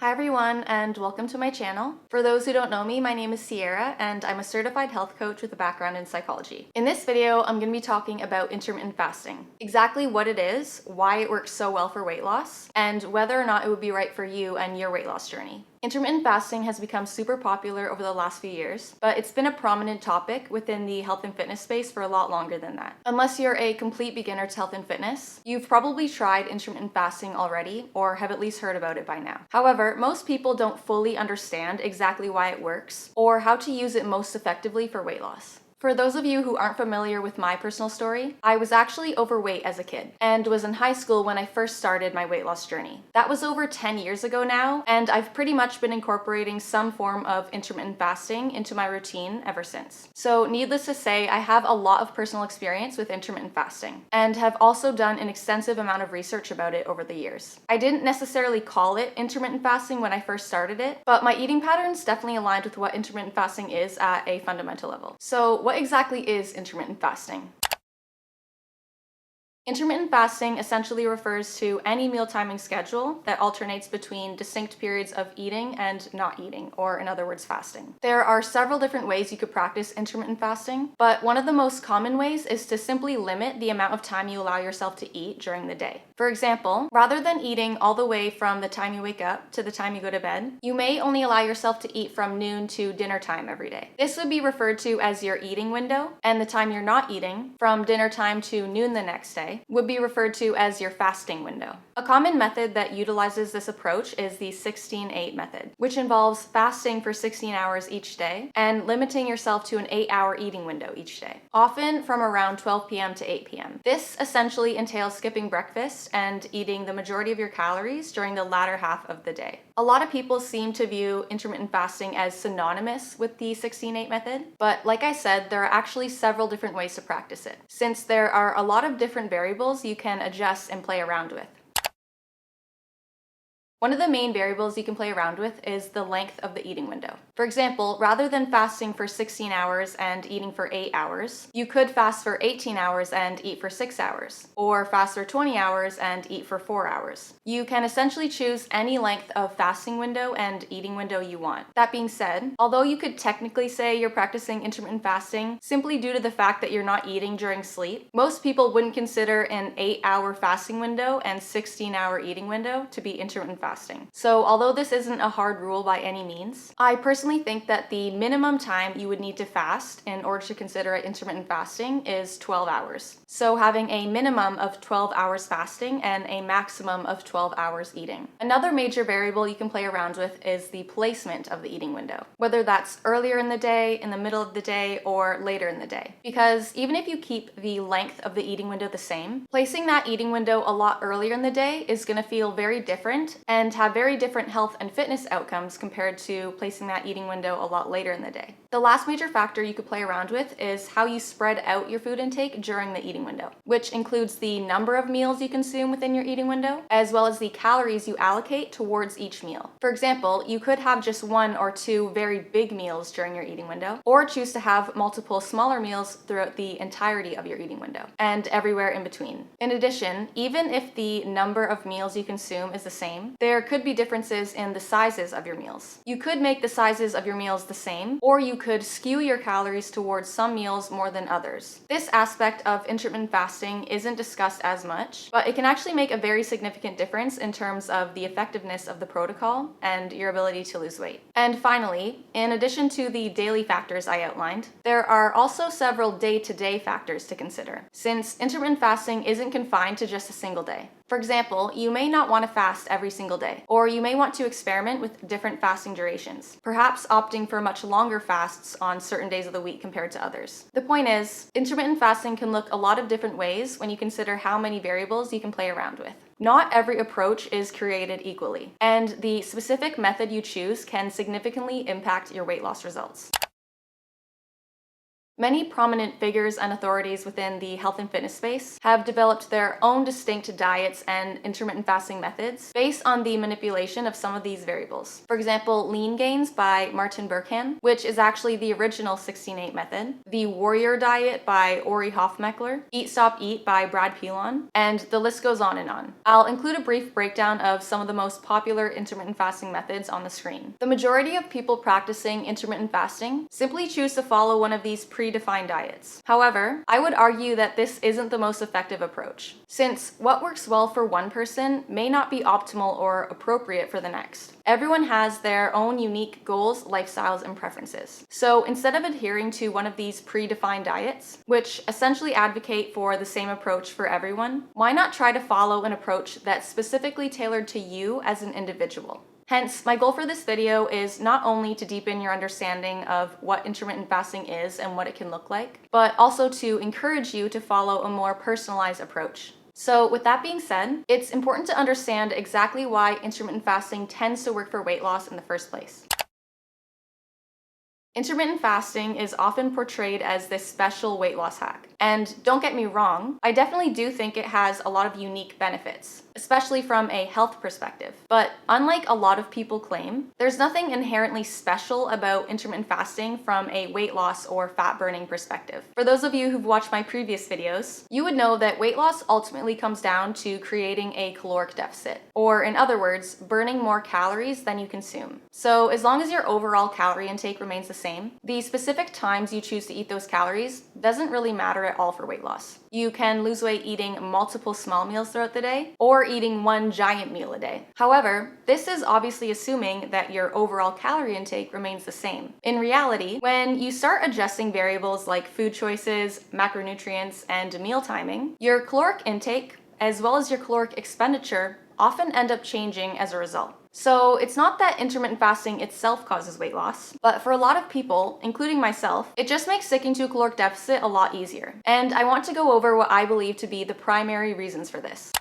Hi everyone, and welcome to my channel. For those who don't know me, my name is Sierra and I'm a certified health coach with a background in psychology. In this video, I'm going to be talking about intermittent fasting, exactly what it is, why it works so well for weight loss, and whether or not it would be right for you and your weight loss journey. Intermittent fasting has become super popular over the last few years, but it's been a prominent topic within the health and fitness space for a lot longer than that. Unless you're a complete beginner to health and fitness, you've probably tried intermittent fasting already or have at least heard about it by now. However, most people don't fully understand exactly why it works or how to use it most effectively for weight loss. For those of you who aren't familiar with my personal story, I was actually overweight as a kid and was in high school when I first started my weight loss journey. That was over 10 years ago now, and I've pretty much been incorporating some form of intermittent fasting into my routine ever since. So needless to say, I have a lot of personal experience with intermittent fasting and have also done an extensive amount of research about it over the years. I didn't necessarily call it intermittent fasting when I first started it, but my eating patterns definitely aligned with what intermittent fasting is at a fundamental level. So what exactly is intermittent fasting? Intermittent fasting essentially refers to any meal timing schedule that alternates between distinct periods of eating and not eating, or in other words, fasting. There are several different ways you could practice intermittent fasting, but one of the most common ways is to simply limit the amount of time you allow yourself to eat during the day. For example, rather than eating all the way from the time you wake up to the time you go to bed, you may only allow yourself to eat from noon to dinner time every day. This would be referred to as your eating window, and the time you're not eating, from dinner time to noon the next day, would be referred to as your fasting window. A common method that utilizes this approach is the 16-8 method, which involves fasting for 16 hours each day and limiting yourself to an 8-hour eating window each day, often from around 12 p.m. to 8 p.m. This essentially entails skipping breakfast and eating the majority of your calories during the latter half of the day. A lot of people seem to view intermittent fasting as synonymous with the 16-8 method, but like I said, there are actually several different ways to practice it, since there are a lot of different variables you can adjust and play around with. One of the main variables you can play around with is the length of the eating window. For example, rather than fasting for 16 hours and eating for 8 hours, you could fast for 18 hours and eat for 6 hours, or fast for 20 hours and eat for 4 hours. You can essentially choose any length of fasting window and eating window you want. That being said, although you could technically say you're practicing intermittent fasting simply due to the fact that you're not eating during sleep, most people wouldn't consider an 8-hour fasting window and 16-hour eating window to be intermittent fasting. So although this isn't a hard rule by any means, I personally think that the minimum time you would need to fast in order to consider it intermittent fasting is 12 hours. So having a minimum of 12 hours fasting and a maximum of 12 hours eating. Another major variable you can play around with is the placement of the eating window, whether that's earlier in the day, in the middle of the day, or later in the day. Because even if you keep the length of the eating window the same, placing that eating window a lot earlier in the day is going to feel very different and have very different health and fitness outcomes compared to placing that eating window a lot later in the day. The last major factor you could play around with is how you spread out your food intake during the eating window, which includes the number of meals you consume within your eating window, as well as the calories you allocate towards each meal. For example, you could have just 1 or 2 very big meals during your eating window, or choose to have multiple smaller meals throughout the entirety of your eating window, and everywhere in between. In addition, even if the number of meals you consume is the same, there could be differences in the sizes of your meals. You could make the sizes of your meals the same, or you could skew your calories towards some meals more than others. This aspect of intermittent fasting isn't discussed as much, but it can actually make a very significant difference in terms of the effectiveness of the protocol and your ability to lose weight. And finally, in addition to the daily factors I outlined, there are also several day-to-day factors to consider, since intermittent fasting isn't confined to just a single day. For example, you may not want to fast every single day, or you may want to experiment with different fasting durations, perhaps opting for much longer fasts on certain days of the week compared to others. The point is, intermittent fasting can look a lot of different ways when you consider how many variables you can play around with. Not every approach is created equally, and the specific method you choose can significantly impact your weight loss results. Many prominent figures and authorities within the health and fitness space have developed their own distinct diets and intermittent fasting methods based on the manipulation of some of these variables. For example, Lean Gains by Martin Burkhan, which is actually the original 16-8 method, the Warrior Diet by Ori Hofmeckler, Eat Stop Eat by Brad Pilon, and the list goes on and on. I'll include a brief breakdown of some of the most popular intermittent fasting methods on the screen. The majority of people practicing intermittent fasting simply choose to follow one of these predefined diets. However, I would argue that this isn't the most effective approach, since what works well for one person may not be optimal or appropriate for the next. Everyone has their own unique goals, lifestyles, and preferences. So instead of adhering to one of these predefined diets, which essentially advocate for the same approach for everyone, why not try to follow an approach that's specifically tailored to you as an individual? Hence, my goal for this video is not only to deepen your understanding of what intermittent fasting is and what it can look like, but also to encourage you to follow a more personalized approach. So with that being said, it's important to understand exactly why intermittent fasting tends to work for weight loss in the first place. Intermittent fasting is often portrayed as this special weight loss hack. And don't get me wrong, I definitely do think it has a lot of unique benefits, especially from a health perspective. But unlike a lot of people claim, there's nothing inherently special about intermittent fasting from a weight loss or fat burning perspective. For those of you who've watched my previous videos, you would know that weight loss ultimately comes down to creating a caloric deficit, or in other words, burning more calories than you consume. So as long as your overall calorie intake remains the same, the specific times you choose to eat those calories doesn't really matter at all for weight loss. You can lose weight eating multiple small meals throughout the day, or eating one giant meal a day. However, this is obviously assuming that your overall calorie intake remains the same. In reality, when you start adjusting variables like food choices, macronutrients, and meal timing, your caloric intake, as well as your caloric expenditure, often end up changing as a result. So it's not that intermittent fasting itself causes weight loss, but for a lot of people, including myself, it just makes sticking to a caloric deficit a lot easier. And I want to go over what I believe to be the primary reasons for this.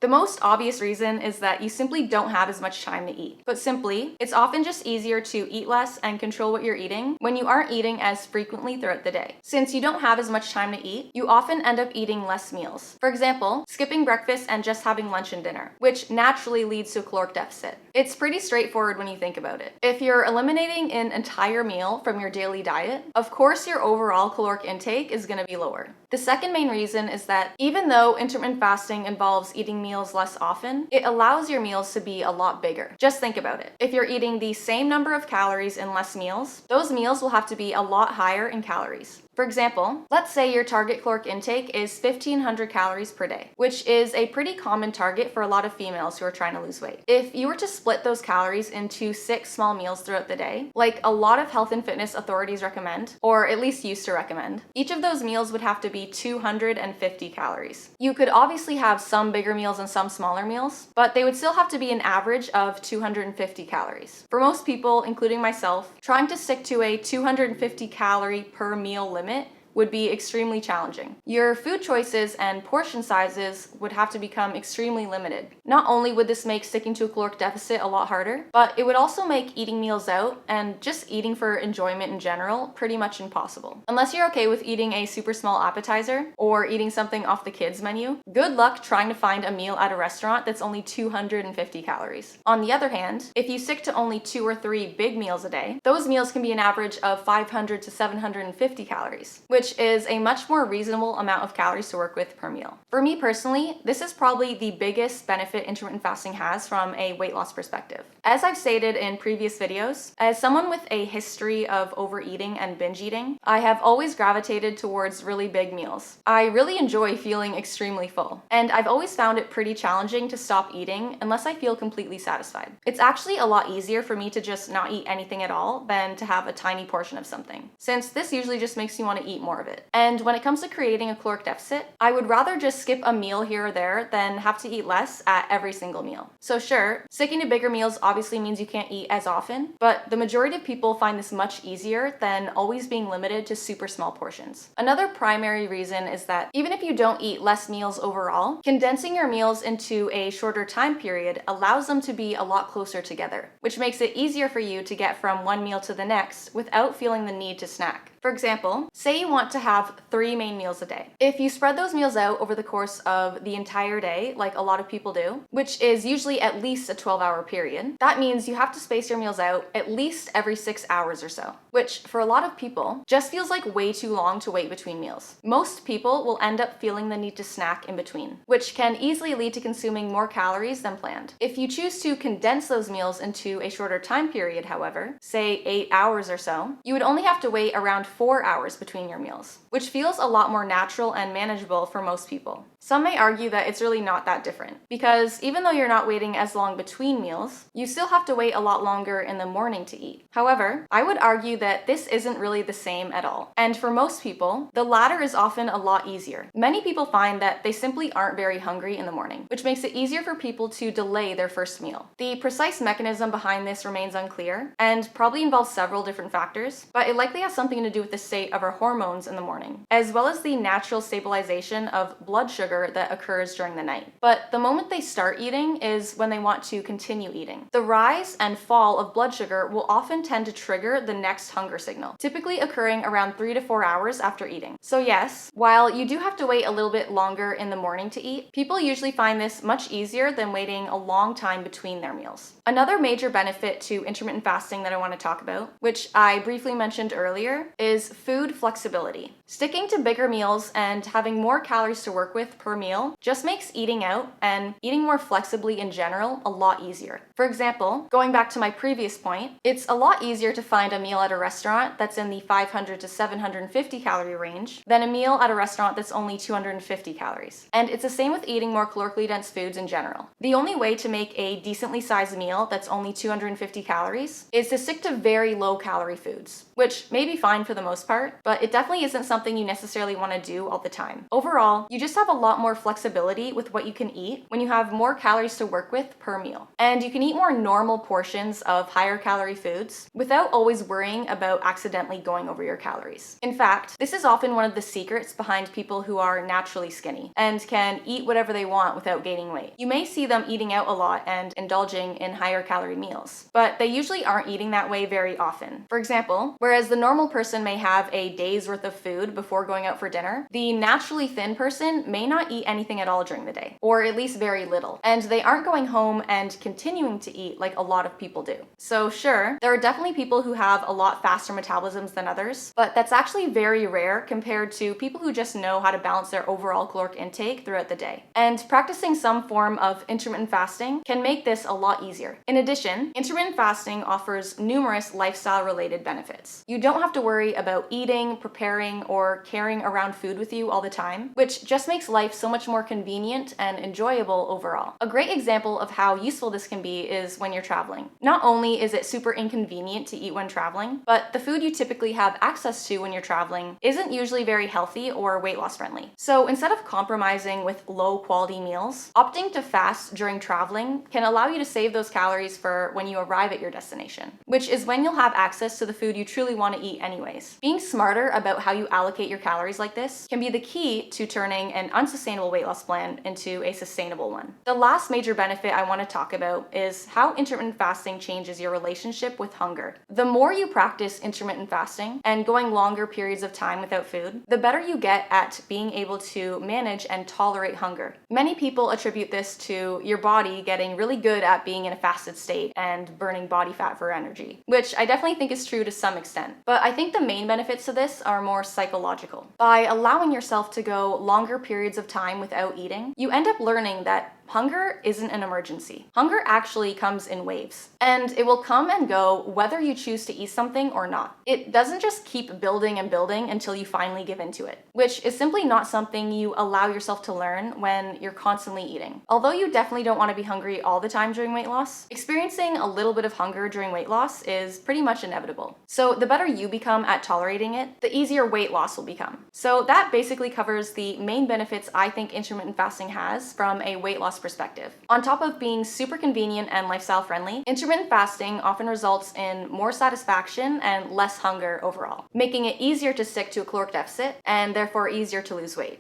The most obvious reason is that you simply don't have as much time to eat. But simply, it's often just easier to eat less and control what you're eating when you aren't eating as frequently throughout the day. Since you don't have as much time to eat, you often end up eating less meals. For example, skipping breakfast and just having lunch and dinner, which naturally leads to a caloric deficit. It's pretty straightforward when you think about it. If you're eliminating an entire meal from your daily diet, of course your overall caloric intake is going to be lower. The second main reason is that even though intermittent fasting involves eating meals less often, it allows your meals to be a lot bigger. Just think about it. If you're eating the same number of calories in less meals, those meals will have to be a lot higher in calories. For example, let's say your target caloric intake is 1,500 calories per day, which is a pretty common target for a lot of females who are trying to lose weight. If you were to split those calories into 6 small meals throughout the day, like a lot of health and fitness authorities recommend, or at least used to recommend, each of those meals would have to be 250 calories. You could obviously have some bigger meals and some smaller meals, but they would still have to be an average of 250 calories. For most people, including myself, trying to stick to a 250 calorie per meal limit would be extremely challenging. Your food choices and portion sizes would have to become extremely limited. Not only would this make sticking to a caloric deficit a lot harder, but it would also make eating meals out and just eating for enjoyment in general pretty much impossible. Unless you're okay with eating a super small appetizer or eating something off the kids menu, good luck trying to find a meal at a restaurant that's only 250 calories. On the other hand, if you stick to only 2 or 3 big meals a day, those meals can be an average of 500 to 750 calories, which is a much more reasonable amount of calories to work with per meal. For me personally, this is probably the biggest benefit intermittent fasting has from a weight loss perspective. As I've stated in previous videos, as someone with a history of overeating and binge eating, I have always gravitated towards really big meals. I really enjoy feeling extremely full, and I've always found it pretty challenging to stop eating unless I feel completely satisfied. It's actually a lot easier for me to just not eat anything at all than to have a tiny portion of something, since this usually just makes me want to eat more. more of it. And when it comes to creating a caloric deficit, I would rather just skip a meal here or there than have to eat less at every single meal. So sure, sticking to bigger meals obviously means you can't eat as often, but the majority of people find this much easier than always being limited to super small portions. Another primary reason is that even if you don't eat less meals overall, condensing your meals into a shorter time period allows them to be a lot closer together, which makes it easier for you to get from one meal to the next without feeling the need to snack. For example, say you want to have 3 main meals a day. If you spread those meals out over the course of the entire day, like a lot of people do, which is usually at least a 12-hour period, that means you have to space your meals out at least every 6 hours or so, which for a lot of people just feels like way too long to wait between meals. Most people will end up feeling the need to snack in between, which can easily lead to consuming more calories than planned. If you choose to condense those meals into a shorter time period, however, say 8 hours or so, you would only have to wait around 4 hours between your meals, which feels a lot more natural and manageable for most people. Some may argue that it's really not that different, because even though you're not waiting as long between meals, you still have to wait a lot longer in the morning to eat. However, I would argue that this isn't really the same at all. And for most people, the latter is often a lot easier. Many people find that they simply aren't very hungry in the morning, which makes it easier for people to delay their first meal. The precise mechanism behind this remains unclear, and probably involves several different factors, but it likely has something to do with the state of our hormones in the morning, as well as the natural stabilization of blood sugar that occurs during the night. But the moment they start eating is when they want to continue eating. The rise and fall of blood sugar will often tend to trigger the next hunger signal, typically occurring around 3 to 4 hours after eating. So yes, while you do have to wait a little bit longer in the morning to eat, people usually find this much easier than waiting a long time between their meals. Another major benefit to intermittent fasting that I want to talk about, which I briefly mentioned earlier, is food flexibility. Sticking to bigger meals and having more calories to work with per meal just makes eating out and eating more flexibly in general a lot easier. For example, going back to my previous point, it's a lot easier to find a meal at a restaurant that's in the 500 to 750 calorie range than a meal at a restaurant that's only 250 calories. And it's the same with eating more calorically dense foods in general. The only way to make a decently sized meal that's only 250 calories is to stick to very low calorie foods, which may be fine for the most part, but it definitely isn't something you necessarily want to do all the time. Overall, you just have a lot more flexibility with what you can eat when you have more calories to work with per meal. And you can eat more normal portions of higher calorie foods without always worrying about accidentally going over your calories. In fact, this is often one of the secrets behind people who are naturally skinny and can eat whatever they want without gaining weight. You may see them eating out a lot and indulging in higher calorie meals, but they usually aren't eating that way very often. For example, whereas the normal person may have a day's worth of food before going out for dinner, the naturally thin person may not eat anything at all during the day, or at least very little, and they aren't going home and continuing to eat like a lot of people do. So sure, there are definitely people who have a lot faster metabolisms than others, but that's actually very rare compared to people who just know how to balance their overall caloric intake throughout the day. And practicing some form of intermittent fasting can make this a lot easier. In addition, intermittent fasting offers numerous lifestyle-related benefits. You don't have to worry about eating, preparing, or carrying around food with you all the time, which just makes life so much more convenient and enjoyable overall. A great example of how useful this can be is when you're traveling. Not only is it super inconvenient to eat when traveling, but the food you typically have access to when you're traveling isn't usually very healthy or weight loss friendly. So instead of compromising with low quality meals, opting to fast during traveling can allow you to save those calories for when you arrive at your destination, which is when you'll have access to the food you truly want to eat anyways. Being smarter about how you allocate your calories like this can be the key to turning an unsustainable weight loss plan into a sustainable one. The last major benefit I want to talk about is how intermittent fasting changes your relationship with hunger. The more you practice intermittent fasting and going longer periods of time without food, the better you get at being able to manage and tolerate hunger. Many people attribute this to your body getting really good at being in a fasted state and burning body fat for energy, which I definitely think is true to some extent. But I think the main benefits to this are more psychological. By allowing yourself to go longer periods of time without eating, you end up learning that hunger isn't an emergency. Hunger actually comes in waves, and it will come and go whether you choose to eat something or not. It doesn't just keep building and building until you finally give into it, which is simply not something you allow yourself to learn when you're constantly eating. Although you definitely don't want to be hungry all the time during weight loss, experiencing a little bit of hunger during weight loss is pretty much inevitable. So the better you become at tolerating it, the easier weight loss will become. So that basically covers the main benefits I think intermittent fasting has from a weight loss perspective. On top of being super convenient and lifestyle friendly, intermittent fasting often results in more satisfaction and less hunger overall, making it easier to stick to a caloric deficit and therefore easier to lose weight.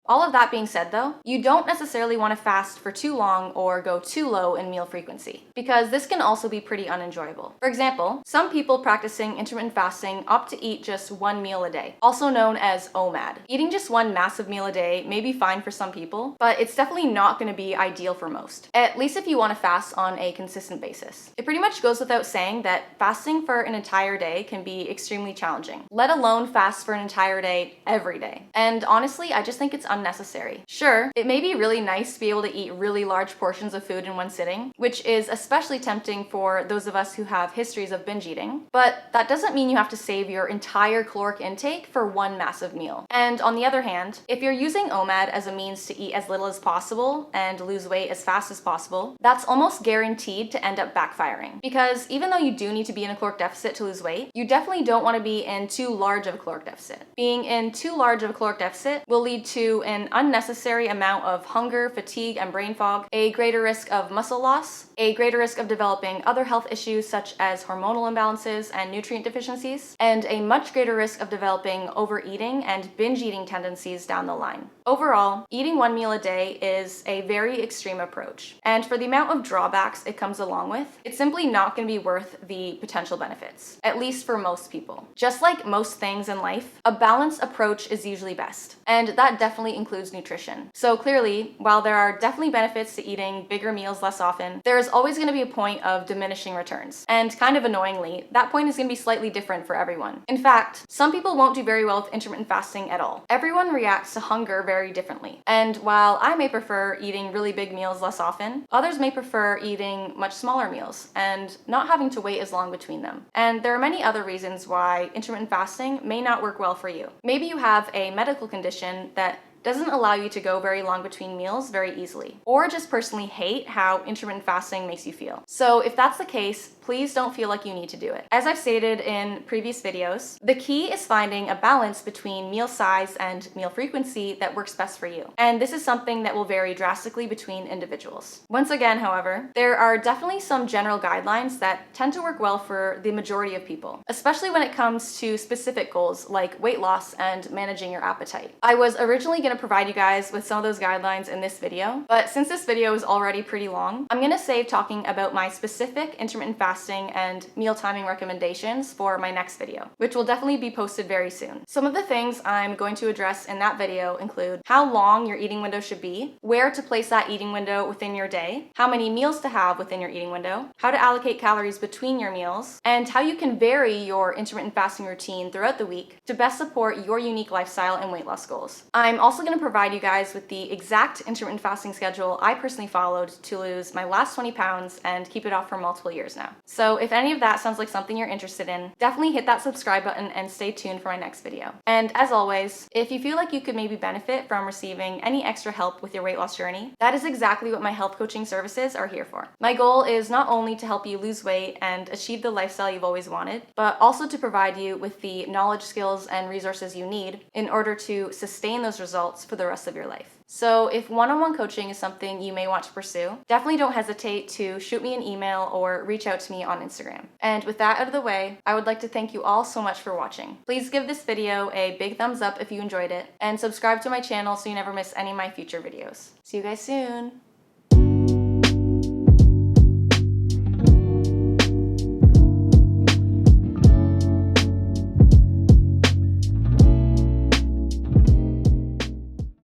All of that being said though, you don't necessarily want to fast for too long or go too low in meal frequency, because this can also be pretty unenjoyable. For example, some people practicing intermittent fasting opt to eat just one meal a day, also known as OMAD. Eating just one massive meal a day may be fine for some people, but it's definitely not going to be ideal for most, at least if you want to fast on a consistent basis. It pretty much goes without saying that fasting for an entire day can be extremely challenging, let alone fast for an entire day every day. And honestly, I just think it's unnecessary. Sure, it may be really nice to be able to eat really large portions of food in one sitting, which is especially tempting for those of us who have histories of binge eating, but that doesn't mean you have to save your entire caloric intake for one massive meal. And on the other hand, if you're using OMAD as a means to eat as little as possible and lose weight as fast as possible, that's almost guaranteed to end up backfiring. Because even though you do need to be in a caloric deficit to lose weight, you definitely don't want to be in too large of a caloric deficit. Being in too large of a caloric deficit will lead to an unnecessary amount of hunger, fatigue, and brain fog, a greater risk of muscle loss, a greater risk of developing other health issues such as hormonal imbalances and nutrient deficiencies, and a much greater risk of developing overeating and binge eating tendencies down the line. Overall, eating one meal a day is a very extreme approach, and for the amount of drawbacks it comes along with, it's simply not going to be worth the potential benefits, at least for most people. Just like most things in life, a balanced approach is usually best, and that definitely includes nutrition. So clearly, while there are definitely benefits to eating bigger meals less often, there is always going to be a point of diminishing returns. And kind of annoyingly, that point is going to be slightly different for everyone. In fact, some people won't do very well with intermittent fasting at all. Everyone reacts to hunger very differently. And while I may prefer eating really big meals less often, others may prefer eating much smaller meals and not having to wait as long between them. And there are many other reasons why intermittent fasting may not work well for you. Maybe you have a medical condition that doesn't allow you to go very long between meals very easily, or just personally hate how intermittent fasting makes you feel. So if that's the case, please don't feel like you need to do it. As I've stated in previous videos, the key is finding a balance between meal size and meal frequency that works best for you. And this is something that will vary drastically between individuals. Once again, however, there are definitely some general guidelines that tend to work well for the majority of people, especially when it comes to specific goals like weight loss and managing your appetite. I was originally going to provide you guys with some of those guidelines in this video, but since this video is already pretty long, I'm going to save talking about my specific intermittent fasting and meal timing recommendations for my next video, which will definitely be posted very soon. Some of the things I'm going to address in that video include how long your eating window should be, where to place that eating window within your day, how many meals to have within your eating window, how to allocate calories between your meals, and how you can vary your intermittent fasting routine throughout the week to best support your unique lifestyle and weight loss goals. I'm also going to provide you guys with the exact intermittent fasting schedule I personally followed to lose my last 20 pounds and keep it off for multiple years now. So if any of that sounds like something you're interested in, definitely hit that subscribe button and stay tuned for my next video. And as always, if you feel like you could maybe benefit from receiving any extra help with your weight loss journey, that is exactly what my health coaching services are here for. My goal is not only to help you lose weight and achieve the lifestyle you've always wanted, but also to provide you with the knowledge, skills, and resources you need in order to sustain those results for the rest of your life. So if one-on-one coaching is something you may want to pursue, definitely don't hesitate to shoot me an email or reach out to me on Instagram. And with that out of the way, I would like to thank you all so much for watching. Please give this video a big thumbs up if you enjoyed it, and subscribe to my channel so you never miss any of my future videos. See you guys soon!